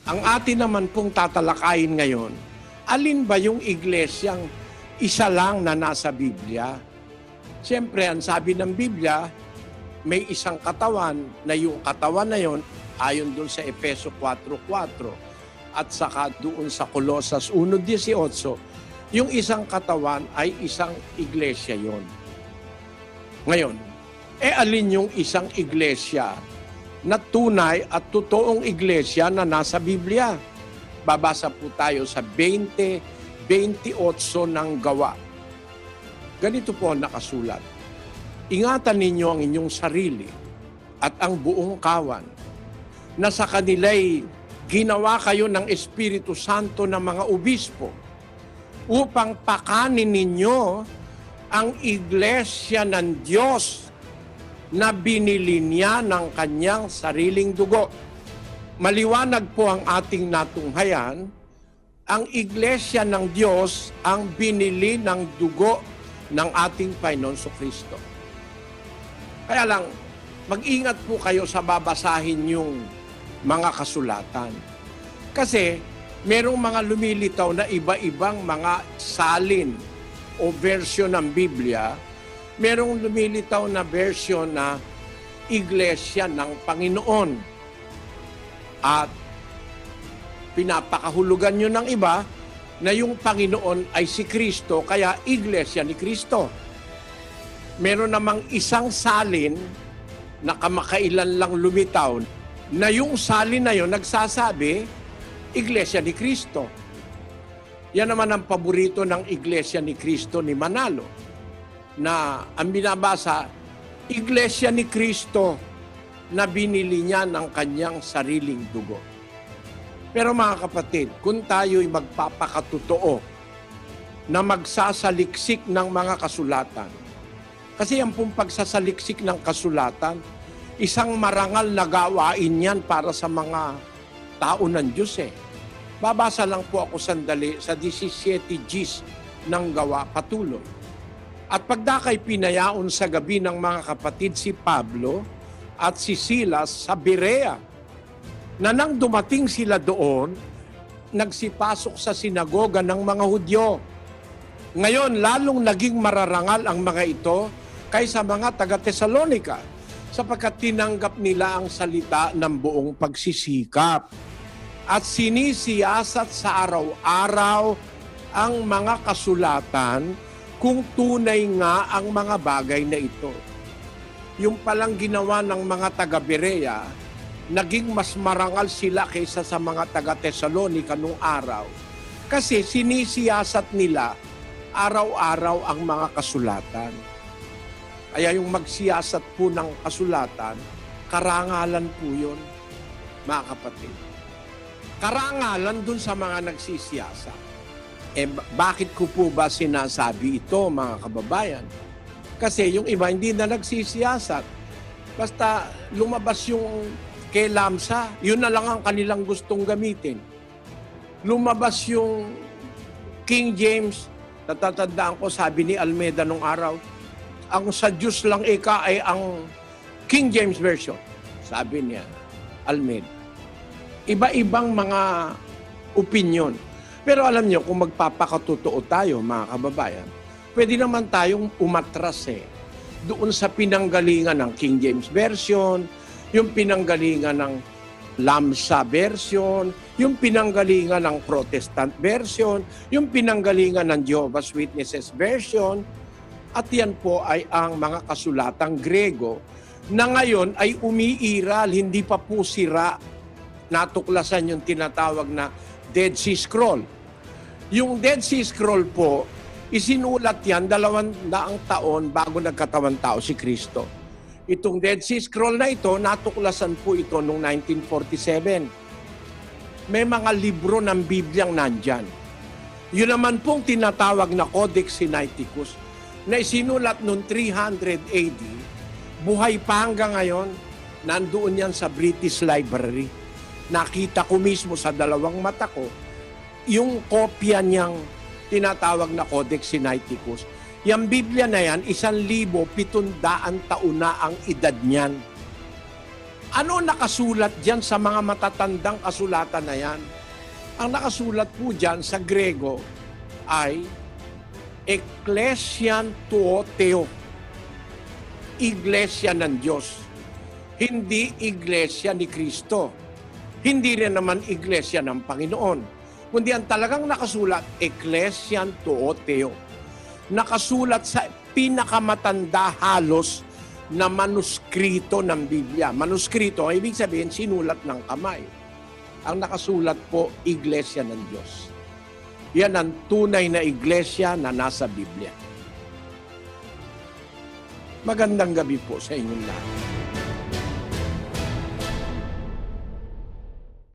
Ang atin naman pong tatalakayin ngayon, alin ba yung iglesyang isa lang na nasa Biblia? Siyempre, ang sabi ng Biblia, may isang katawan na yung katawan na yon ayon doon sa Efeso 4:4 at saka doon sa Colosas 1:18, yung isang katawan ay isang iglesia yon. Ngayon, alin yung isang iglesia na tunay at totoong iglesia na nasa Biblia? Babasa po tayo sa 20:28 ng Gawa. Ganito po ang nakasulat. Ingatan ninyo ang inyong sarili at ang buong kawan na sa kanila'y ginawa kayo ng Espiritu Santo ng mga obispo upang pakanin ninyo ang iglesia ng Diyos na binili niya ng kanyang sariling dugo. Maliwanag po ang ating natunghayan, ang iglesia ng Diyos ang binili ng dugo ng ating Panginoon Kristo. Kaya lang, mag-ingat po kayo sa babasahin yung mga kasulatan. Kasi merong mga lumilitaw na iba-ibang mga salin o version ng Biblia. Merong lumilitaw na version na iglesia ng Panginoon. At pinapakahulugan nyo ng iba na yung Panginoon ay si Kristo, kaya iglesia ni Kristo. Meron namang isang salin na kamakailan lang lumitaw na yung salin na yun nagsasabi, iglesia ni Kristo. Yan naman ang paborito ng iglesia ni Kristo ni Manalo, na ang binabasa, iglesia ni Kristo na binili niya ng kanyang sariling dugo. Pero mga kapatid, kung tayo'y magpapakatotoo na magsasaliksik ng mga kasulatan, kasi ang pong pagsasaliksik ng kasulatan, isang marangal na gawain yan para sa mga tao ng Diyos eh. Babasa lang po ako sandali sa 17 Gs ng Gawa, patuloy. At pagdakay pinayaon sa gabi ng mga kapatid si Pablo at si Silas sa Berea, na nang dumating sila doon, nagsipasok sa sinagoga ng mga Hudyo. Ngayon, lalong naging mararangal ang mga ito kaysa mga taga-Tesalonika, sapagkat tinanggap nila ang salita ng buong pagsisikap at sinisiyasat sa araw-araw ang mga kasulatan kung tunay nga ang mga bagay na ito. Yung palang ginawa ng mga taga-Berea, naging mas marangal sila kaysa sa mga taga-Tesalonika nung araw. Kasi sinisiyasat nila araw-araw ang mga kasulatan. Kaya yung magsiyasat po ng kasulatan, karangalan po yun, mga kapatid. Karangalan dun sa mga nagsisiyasat. Bakit ko po ba sinasabi ito, mga kababayan? Kasi yung iba hindi na nagsisiyasat. Basta lumabas yung kay Lamsa, yun na lang ang kanilang gustong gamitin. Lumabas yung King James, natatandaan ko, sabi ni Almeida nung araw, ang sa Diyos lang ika ay ang King James Version. Sabi niya, Almeida. Iba-ibang mga opinion. Pero alam niyo, kung magpapakatotoo tayo, mga kababayan, pwede naman tayong umatras doon sa pinanggalingan ng King James Version, yung pinanggalingan ng Lamsa version, yung pinanggalingan ng Protestant version, yung pinanggalingan ng Jehovah's Witnesses version, at yan po ay ang mga kasulatang Grego na ngayon ay umiiral, hindi pa po sira. Natuklasan yung tinatawag na Dead Sea Scroll. Yung Dead Sea Scroll po, isinulat yan 200 taon bago nagkatawang tao si Kristo. Itong Dead Sea Scroll na ito, natuklasan po ito noong 1947. May mga libro ng Bibliang nandyan. Yun naman pong tinatawag na Codex Sinaiticus na isinulat noong 300 AD, buhay pa hanggang ngayon, nandoon yan sa British Library. Nakita ko mismo sa dalawang mata ko, yung kopya niyang tinatawag na Codex Sinaiticus. Yung Biblia na yan, 1,700 taon na ang edad niyan. Ano nakasulat diyan sa mga matatandang kasulatan na yan? Ang nakasulat po diyan sa Grego ay Ecclesian Tuoteo. Iglesia ng Diyos. Hindi iglesia ni Kristo. Hindi rin naman iglesia ng Panginoon. Kundi ang talagang nakasulat, Ecclesian Tuoteo. Nakasulat sa pinakamatanda halos na manuskrito ng Biblia. Manuskrito, ibig sabihin, sinulat ng kamay. Ang nakasulat po, Iglesia ng Diyos. Yan ang tunay na iglesia na nasa Biblia. Magandang gabi po sa inyong lahat.